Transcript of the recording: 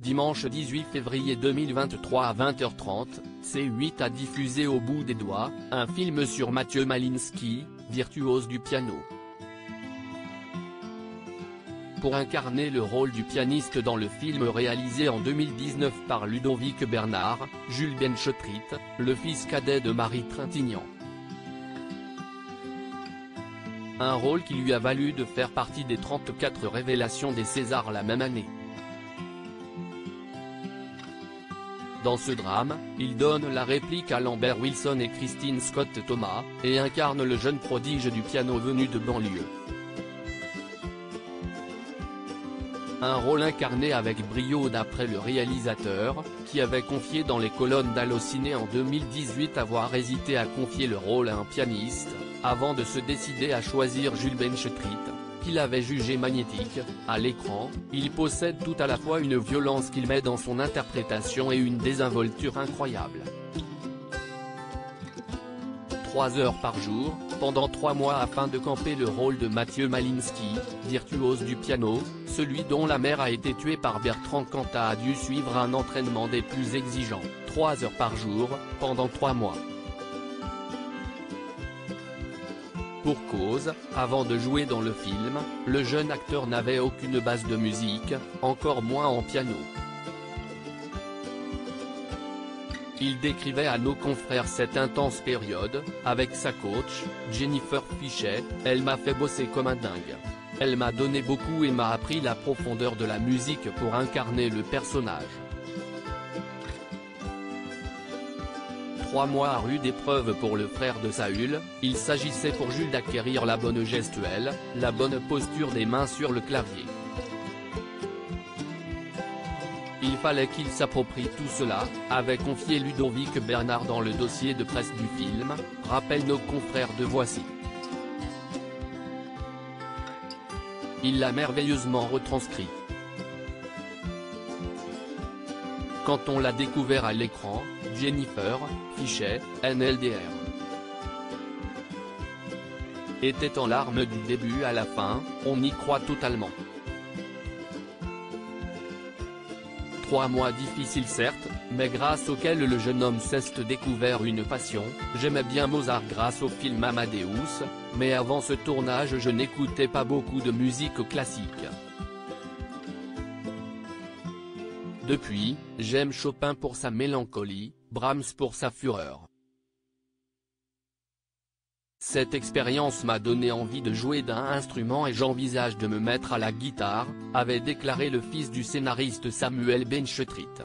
dimanche 18 février 2023 à 20h30, C8 a diffusé Au bout des doigts, un film sur Mathieu Maliński, virtuose du piano. Pour incarner le rôle du pianiste dans le film réalisé en 2019 par Ludovic Bernard, Jules Benchetritt, le fils cadet de Marie Trintignant. Un rôle qui lui a valu de faire partie des 34 révélations des Césars la même année. Dans ce drame, il donne la réplique à Lambert Wilson et Christine Scott Thomas, et incarne le jeune prodige du piano venu de banlieue. Un rôle incarné avec brio d'après le réalisateur, qui avait confié dans les colonnes d'Allociné en 2018 avoir hésité à confier le rôle à un pianiste, avant de se décider à choisir Jules Benchetritt, qu'il avait jugé magnétique. À l'écran, il possède tout à la fois une violence qu'il met dans son interprétation et une désinvolture incroyable. 3 heures par jour, pendant 3 mois afin de camper le rôle de Mathieu Maliński, virtuose du piano, celui dont la mère a été tuée par Bertrand Cantat a dû suivre un entraînement des plus exigeants, 3 heures par jour, pendant 3 mois. Pour cause, avant de jouer dans le film, le jeune acteur n'avait aucune base de musique, encore moins en piano. Il décrivait à nos confrères cette intense période, avec sa coach, Jennifer Fichet, elle m'a fait bosser comme un dingue. Elle m'a donné beaucoup et m'a appris la profondeur de la musique pour incarner le personnage. 3 mois à rude épreuve pour le frère de Saül, il s'agissait pour Jules d'acquérir la bonne gestuelle, la bonne posture des mains sur le clavier. Il fallait qu'il s'approprie tout cela, avait confié Ludovic Bernard dans le dossier de presse du film, rappellent nos confrères de Voici. Il l'a merveilleusement retranscrit. Quand on l'a découvert à l'écran, Jennifer Fichet, NLDR, était en larmes du début à la fin, on y croit totalement. 3 mois difficiles certes, mais grâce auxquels le jeune homme s'est découvert une passion. J'aimais bien Mozart grâce au film Amadeus, mais avant ce tournage je n'écoutais pas beaucoup de musique classique. Depuis, j'aime Chopin pour sa mélancolie, Brahms pour sa fureur. Cette expérience m'a donné envie de jouer d'un instrument et j'envisage de me mettre à la guitare, avait déclaré le fils du scénariste Samuel Benchetritt.